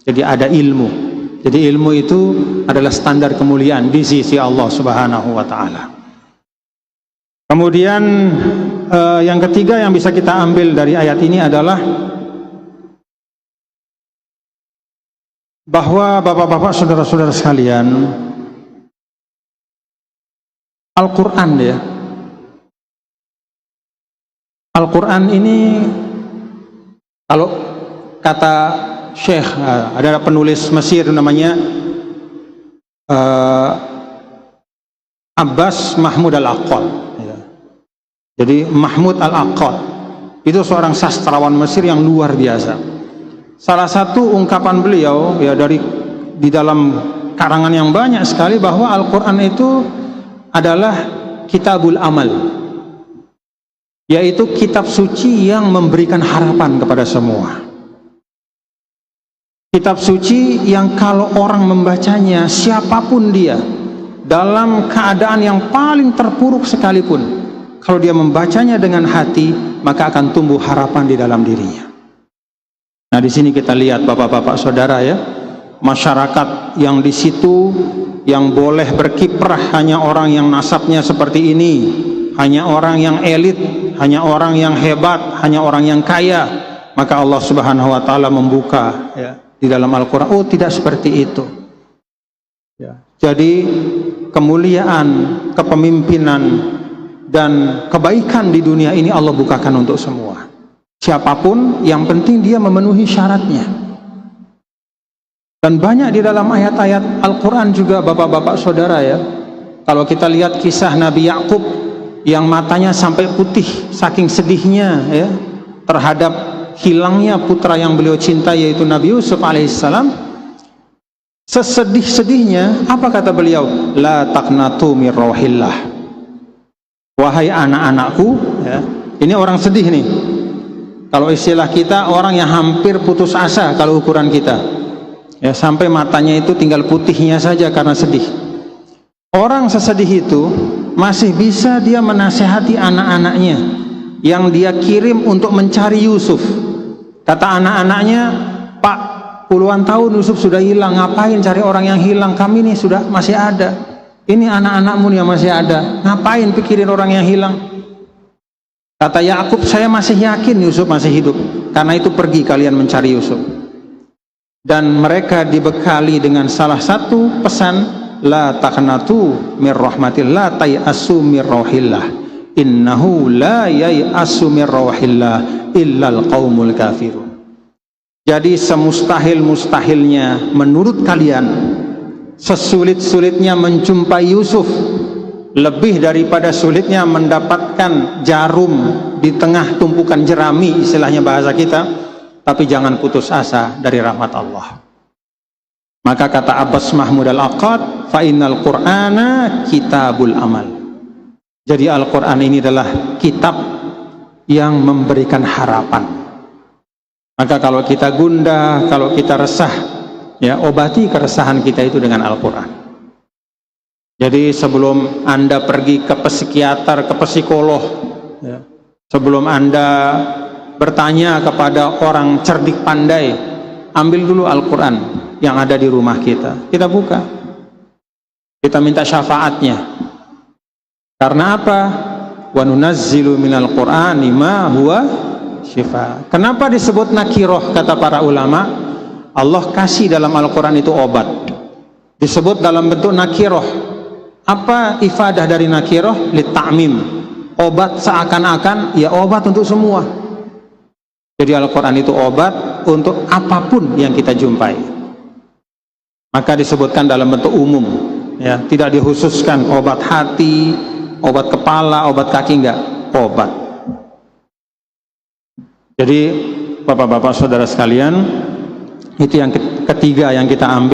Jadi ada ilmu. Jadi ilmu itu adalah standar kemuliaan di sisi Allah Subhanahu wa taala. Kemudian yang ketiga yang bisa kita ambil dari ayat ini adalah bahwa bapak-bapak, saudara-saudara sekalian, Al-Quran ya, Al-Quran ini kalau kata Syekh, ada penulis Mesir namanya Abbas Mahmud Al-Aqad ya. Jadi Mahmud Al-Aqad itu seorang sastrawan Mesir yang luar biasa. Salah satu ungkapan beliau ya di dalam karangan yang banyak sekali bahwa Al-Quran itu adalah kitabul amal, yaitu kitab suci yang memberikan harapan kepada semua. Kitab suci yang kalau orang membacanya, siapapun dia, dalam keadaan yang paling terpuruk sekalipun, kalau dia membacanya dengan hati, maka akan tumbuh harapan di dalam dirinya. Nah, di sini kita lihat bapak-bapak saudara ya, masyarakat yang di situ yang boleh berkiprah hanya orang yang nasabnya seperti ini, hanya orang yang elit, hanya orang yang hebat, hanya orang yang kaya, maka Allah Subhanahu wa taala membuka ya di dalam Al-Quran, oh tidak seperti itu ya. Jadi kemuliaan, kepemimpinan dan kebaikan di dunia ini Allah bukakan untuk semua, siapapun, yang penting dia memenuhi syaratnya. Dan banyak di dalam ayat-ayat Al-Quran juga bapak-bapak saudara ya, kalau kita lihat kisah Nabi Yakub yang matanya sampai putih saking sedihnya ya terhadap hilangnya putra yang beliau cintai, yaitu Nabi Yusuf alaihissalam. Sesedih-sedihnya apa kata beliau? La taqnatu mir rauhillah, wahai anak-anakku ya. Ini orang sedih nih, kalau istilah kita orang yang hampir putus asa kalau ukuran kita ya, sampai matanya itu tinggal putihnya saja karena sedih. Orang sesedih itu masih bisa dia menasehati anak-anaknya yang dia kirim untuk mencari Yusuf. Kata anak-anaknya, Pak, puluhan tahun Yusuf sudah hilang, ngapain cari orang yang hilang? Kami ini sudah masih ada, ini anak-anakmu yang masih ada, ngapain pikirin orang yang hilang? Kata Yakub, saya masih yakin Yusuf masih hidup, karena itu pergi kalian mencari Yusuf. Dan mereka dibekali dengan salah satu pesan, la taqnatu mir rahmatillah tayasu mir rauhillah, innahu la yayasu mir rauhillah illal qaumul kafirun. Jadi semustahil-mustahilnya menurut kalian, sesulit-sulitnya menjumpai Yusuf, lebih daripada sulitnya mendapatkan jarum di tengah tumpukan jerami, istilahnya bahasa kita, tapi jangan putus asa dari rahmat Allah. Maka kata Abbas Mahmud Al-Aqad, fa innal qur'ana kitabul amal. Jadi Al-Quran ini adalah kitab yang memberikan harapan. Maka kalau kita gundah, kalau kita resah ya, obati keresahan kita itu dengan Al-Quran. Jadi sebelum Anda pergi ke psikiater, ke psikolog ya, sebelum Anda bertanya kepada orang cerdik pandai, ambil dulu Al-Quran yang ada di rumah kita, kita buka, kita minta syafaatnya. Karena apa? Wa nunazzilu minal qur'ani ma huwa syifa. Kenapa disebut nakiroh? Kata para ulama, Allah kasih dalam Al-Quran itu obat, disebut dalam bentuk nakiroh. Apa ifadah dari nakiroh? Litta'mim, obat seakan-akan ya obat untuk semua. Jadi Al-Quran itu obat untuk apapun yang kita jumpai. Maka disebutkan dalam bentuk umum ya, tidak dikhususkan obat hati, obat kepala, obat kaki, enggak, obat. Jadi bapak-bapak saudara sekalian, itu yang ketiga yang kita ambil.